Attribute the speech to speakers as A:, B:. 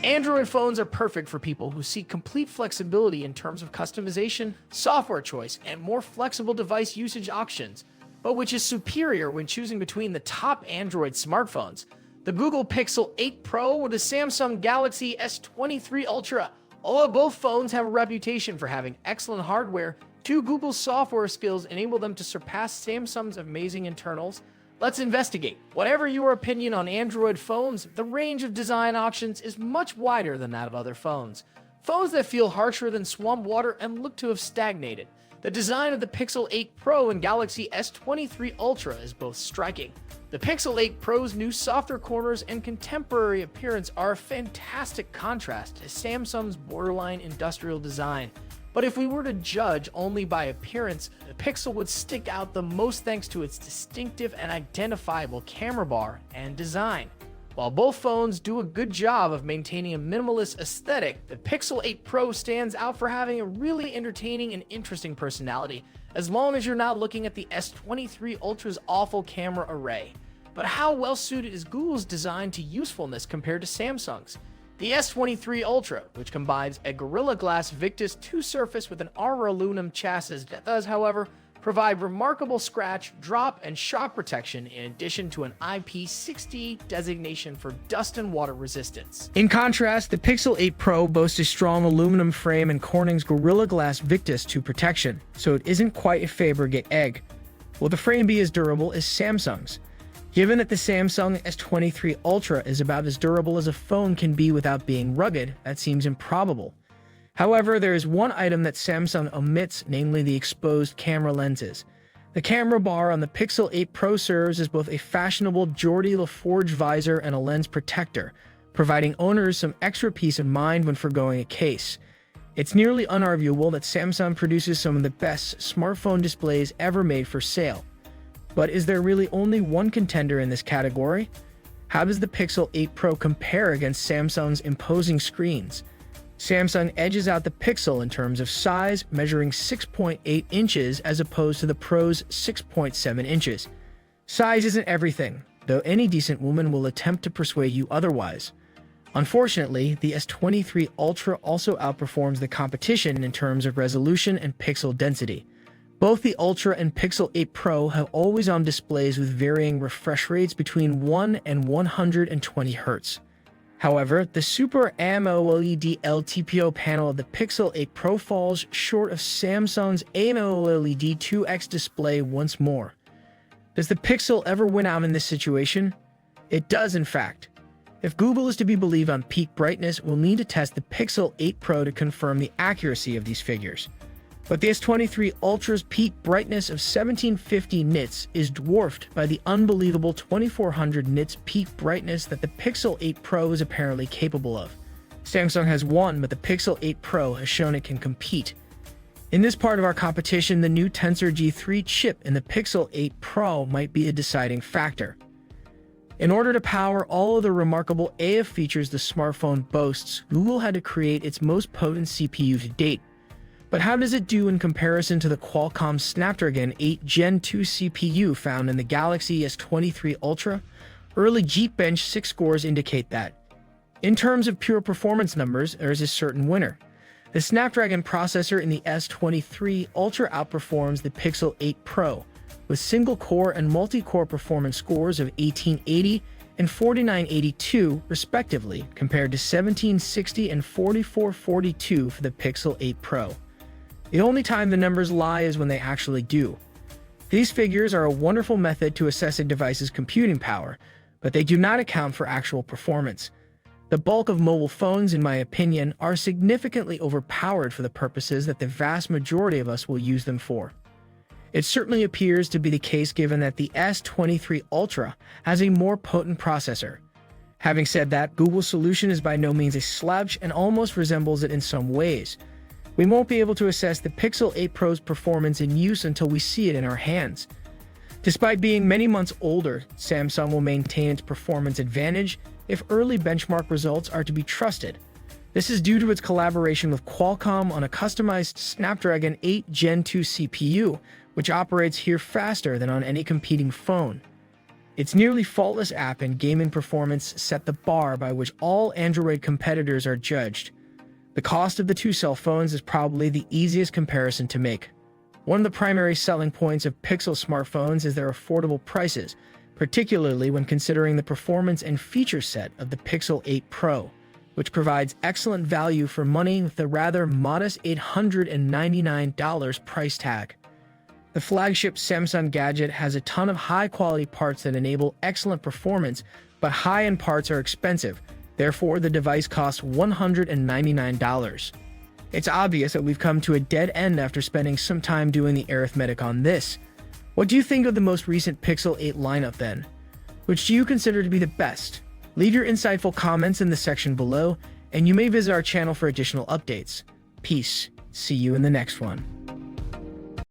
A: Android phones are perfect for people who seek complete flexibility in terms of customization, software choice, and more flexible device usage options, but which is superior when choosing between the top Android smartphones, the Google Pixel 8 Pro or the Samsung Galaxy S23 Ultra. Although both phones have a reputation for having excellent hardware, Google's software skills enable them to surpass Samsung's amazing internals. Let's investigate. Whatever your opinion on Android phones, the range of design options is much wider than that of other phones. Phones that feel harsher than swamp water and look to have stagnated. The design of the Pixel 8 Pro and Galaxy S23 Ultra is both striking. The Pixel 8 Pro's new softer corners and contemporary appearance are a fantastic contrast to Samsung's borderline industrial design. But if we were to judge only by appearance, the Pixel would stick out the most thanks to its distinctive and identifiable camera bar and design. While both phones do a good job of maintaining a minimalist aesthetic, the Pixel 8 Pro stands out for having a really entertaining and interesting personality, as long as you're not looking at the S23 Ultra's awful camera array. But how well suited is Google's design to usefulness compared to Samsung's? The S23 Ultra, which combines a Gorilla Glass Victus 2 surface with an ARA aluminum chassis that does, however, provide remarkable scratch, drop, and shock protection in addition to an IP60 designation for dust and water resistance. In contrast, the Pixel 8 Pro boasts a strong aluminum frame and Corning's Gorilla Glass Victus 2 protection, so it isn't quite a Fabergé egg. Will the frame be as durable as Samsung's? Given that the Samsung S23 Ultra is about as durable as a phone can be without being rugged, that seems improbable. However, there is one item that Samsung omits, namely the exposed camera lenses. The camera bar on the Pixel 8 Pro serves as both a fashionable Geordi LaForge visor and a lens protector, providing owners some extra peace of mind when forgoing a case. It's nearly unarguable that Samsung produces some of the best smartphone displays ever made for sale. But is there really only one contender in this category? How does the Pixel 8 Pro compare against Samsung's imposing screens? Samsung edges out the Pixel in terms of size, measuring 6.8 inches as opposed to the Pro's 6.7 inches. Size isn't everything, though any decent woman will attempt to persuade you otherwise. Unfortunately, the S23 Ultra also outperforms the competition in terms of resolution and pixel density. Both the Ultra and Pixel 8 Pro have always-on displays with varying refresh rates between 1 and 120 Hz. However, the Super AMOLED LTPO panel of the Pixel 8 Pro falls short of Samsung's AMOLED 2X display once more. Does the Pixel ever win out in this situation? It does, in fact. If Google is to be believed on peak brightness, we'll need to test the Pixel 8 Pro to confirm the accuracy of these figures. But the S23 Ultra's peak brightness of 1750 nits is dwarfed by the unbelievable 2400 nits peak brightness that the Pixel 8 Pro is apparently capable of. Samsung has won, but the Pixel 8 Pro has shown it can compete. In this part of our competition, the new Tensor G3 chip in the Pixel 8 Pro might be a deciding factor. In order to power all of the remarkable AF features the smartphone boasts, Google had to create its most potent CPU to date. But how does it do in comparison to the Qualcomm Snapdragon 8 Gen 2 CPU found in the Galaxy S23 Ultra? Early Geekbench 6 scores indicate that. In terms of pure performance numbers, there is a certain winner. The Snapdragon processor in the S23 Ultra outperforms the Pixel 8 Pro, with single-core and multi-core performance scores of 1880 and 4982 respectively, compared to 1760 and 4442 for the Pixel 8 Pro. The only time the numbers lie is when they actually do. These figures are a wonderful method to assess a device's computing power, but they do not account for actual performance. The bulk of mobile phones, in my opinion, are significantly overpowered for the purposes that the vast majority of us will use them for. It certainly appears to be the case given that the S23 Ultra has a more potent processor. Having said that, Google's solution is by no means a slouch and almost resembles it in some ways. We won't be able to assess the Pixel 8 Pro's performance in use until we see it in our hands. Despite being many months older, Samsung will maintain its performance advantage if early benchmark results are to be trusted. This is due to its collaboration with Qualcomm on a customized Snapdragon 8 Gen 2 CPU, which operates here faster than on any competing phone. Its nearly faultless app and gaming performance set the bar by which all Android competitors are judged. The cost of the two cell phones is probably the easiest comparison to make. One of the primary selling points of Pixel smartphones is their affordable prices, particularly when considering the performance and feature set of the Pixel 8 Pro, which provides excellent value for money with the rather modest $899 price tag. The flagship Samsung gadget has a ton of high-quality parts that enable excellent performance, but high-end parts are expensive. Therefore, the device costs $199. It's obvious that we've come to a dead end after spending some time doing the arithmetic on this. What do you think of the most recent Pixel 8 lineup then? Which do you consider to be the best? Leave your insightful comments in the section below, and you may visit our channel for additional updates. Peace. See you in the next one.